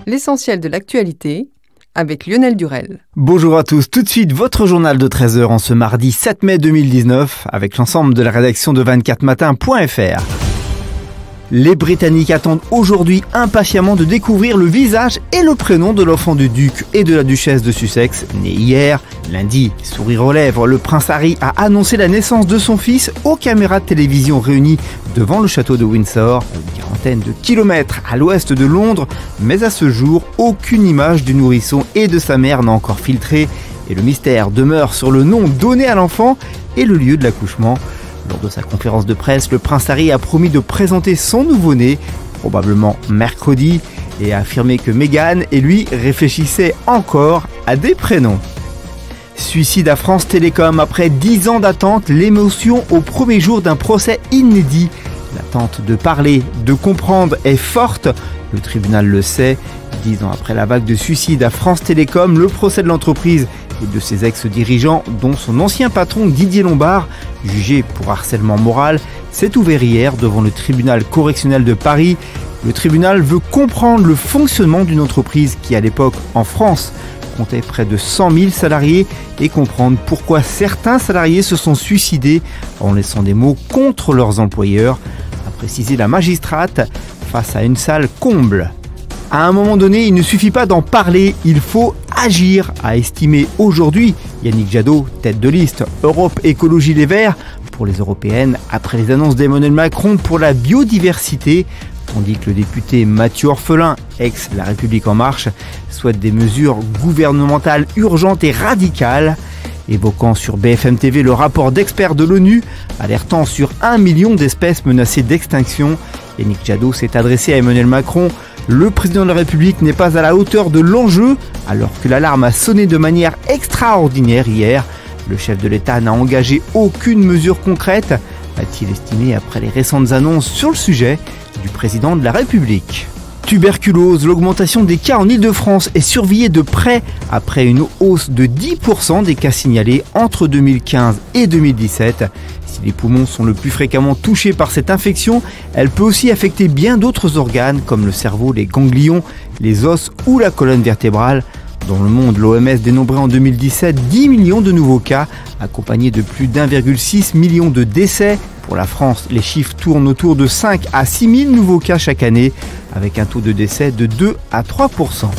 L'essentiel de l'actualité avec Lionel Durel. Bonjour à tous, tout de suite votre journal de 13h en ce mardi 7 mai 2019 avec l'ensemble de la rédaction de 24matin.fr. Les Britanniques attendent aujourd'hui impatiemment de découvrir le visage et le prénom de l'enfant du duc et de la duchesse de Sussex, né hier. Lundi, sourire aux lèvres, le prince Harry a annoncé la naissance de son fils aux caméras de télévision réunies devant le château de Windsor, à une quarantaine de kilomètres à l'ouest de Londres. Mais à ce jour, aucune image du nourrisson et de sa mère n'a encore filtré et le mystère demeure sur le nom donné à l'enfant et le lieu de l'accouchement. Lors de sa conférence de presse, le prince Harry a promis de présenter son nouveau-né, probablement mercredi, et a affirmé que Meghan et lui réfléchissaient encore à des prénoms. Suicide à France Télécom. Après 10 ans d'attente, l'émotion au premier jour d'un procès inédit. L'attente de parler, de comprendre est forte, le tribunal le sait. 10 ans après la vague de suicides à France Télécom, le procès de l'entreprise et de ses ex-dirigeants, dont son ancien patron Didier Lombard, jugé pour harcèlement moral, s'est ouvert hier devant le tribunal correctionnel de Paris. Le tribunal veut comprendre le fonctionnement d'une entreprise qui, à l'époque, en France, comptait près de 100 000 salariés et comprendre pourquoi certains salariés se sont suicidés en laissant des mots contre leurs employeurs, a précisé la magistrate face à une salle comble. À un moment donné, il ne suffit pas d'en parler, il faut agir, a estimé aujourd'hui Yannick Jadot, tête de liste Europe Écologie Les Verts pour les européennes, après les annonces d'Emmanuel Macron pour la biodiversité, tandis que le député Mathieu Orphelin, ex La République En Marche, souhaite des mesures gouvernementales urgentes et radicales. Évoquant sur BFM TV le rapport d'experts de l'ONU, alertant sur 1 million d'espèces menacées d'extinction, Yannick Jadot s'est adressé à Emmanuel Macron. Le président de la République n'est pas à la hauteur de l'enjeu, alors que l'alarme a sonné de manière extraordinaire hier. Le chef de l'État n'a engagé aucune mesure concrète, a-t-il estimé après les récentes annonces sur le sujet du président de la République. Tuberculose, l'augmentation des cas en Ile-de-France est surveillée de près après une hausse de 10% des cas signalés entre 2015 et 2017. Si les poumons sont le plus fréquemment touchés par cette infection, elle peut aussi affecter bien d'autres organes comme le cerveau, les ganglions, les os ou la colonne vertébrale. Dans le monde, l'OMS dénombrait en 2017 10 millions de nouveaux cas, accompagnés de plus d'1,6 million de décès. Pour la France, les chiffres tournent autour de 5 à 6 000 nouveaux cas chaque année, avec un taux de décès de 2 à 3%.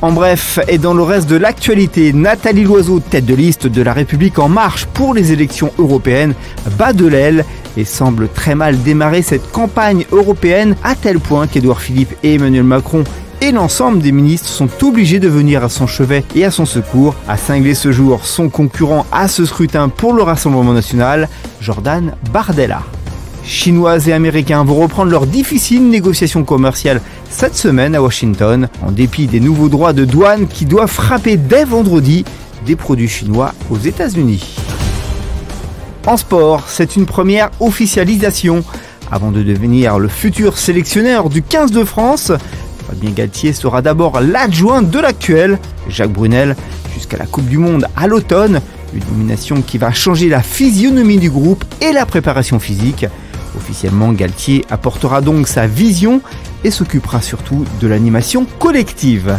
En bref, et dans le reste de l'actualité, Nathalie Loiseau, tête de liste de La République En Marche pour les élections européennes, bat de l'aile et semble très mal démarrer cette campagne européenne, à tel point qu'Édouard Philippe et Emmanuel Macron et l'ensemble des ministres sont obligés de venir à son chevet et à son secours, a cinglé ce jour son concurrent à ce scrutin pour le Rassemblement National, Jordan Bardella. Chinois et Américains vont reprendre leurs difficiles négociations commerciales cette semaine à Washington, en dépit des nouveaux droits de douane qui doivent frapper dès vendredi des produits chinois aux États-Unis. En sport, c'est une première officialisation. Avant de devenir le futur sélectionneur du 15 de France, Fabien Galtier sera d'abord l'adjoint de l'actuel, Jacques Brunel, jusqu'à la Coupe du Monde à l'automne. Une nomination qui va changer la physionomie du groupe et la préparation physique. Officiellement, Galtier apportera donc sa vision et s'occupera surtout de l'animation collective.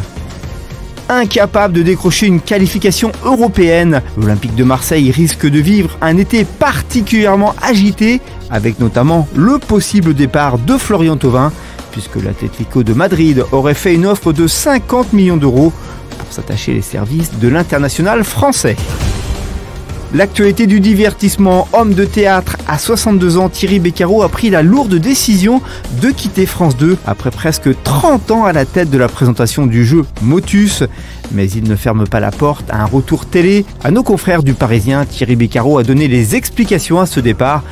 Incapable de décrocher une qualification européenne, l'Olympique de Marseille risque de vivre un été particulièrement agité, avec notamment le possible départ de Florian Thauvin, puisque l'Atlético de Madrid aurait fait une offre de 50 millions d'euros pour s'attacher les services de l'international français. L'actualité du divertissement, homme de théâtre à 62 ans, Thierry Beccaro a pris la lourde décision de quitter France 2 après presque 30 ans à la tête de la présentation du jeu Motus. Mais il ne ferme pas la porte à un retour télé. À nos confrères du Parisien, Thierry Beccaro a donné les explications à ce départ.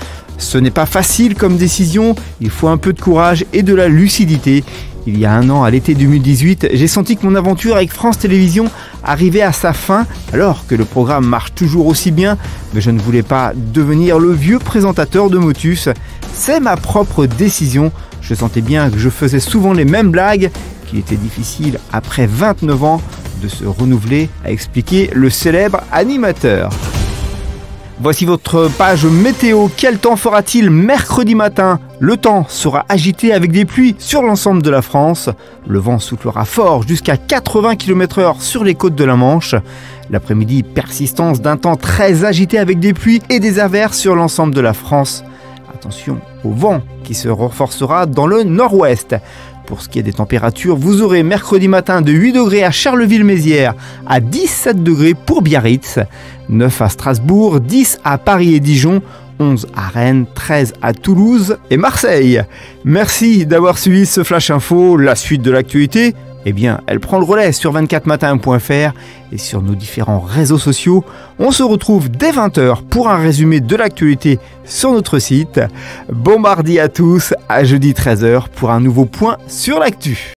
Ce n'est pas facile comme décision, il faut un peu de courage et de la lucidité. Il y a un an, à l'été 2018, j'ai senti que mon aventure avec France Télévisions arrivait à sa fin, alors que le programme marche toujours aussi bien, mais je ne voulais pas devenir le vieux présentateur de Motus. C'est ma propre décision. Je sentais bien que je faisais souvent les mêmes blagues, qu'il était difficile, après 29 ans, de se renouveler, a expliqué le célèbre animateur. Voici votre page météo. Quel temps fera-t-il mercredi matin? Le temps sera agité avec des pluies sur l'ensemble de la France. Le vent soufflera fort jusqu'à 80 km/h sur les côtes de la Manche. L'après-midi, persistance d'un temps très agité avec des pluies et des averses sur l'ensemble de la France. Attention au vent qui se renforcera dans le nord-ouest. Pour ce qui est des températures, vous aurez mercredi matin de 8 degrés à Charleville-Mézières, à 17 degrés pour Biarritz, 9 à Strasbourg, 10 à Paris et Dijon, 11 à Rennes, 13 à Toulouse et Marseille. Merci d'avoir suivi ce Flash Info. La suite de l'actualité, elle prend le relais sur 24matin.fr et sur nos différents réseaux sociaux. On se retrouve dès 20h pour un résumé de l'actualité sur notre site. Bon mardi à tous, à jeudi 13h pour un nouveau point sur l'actu.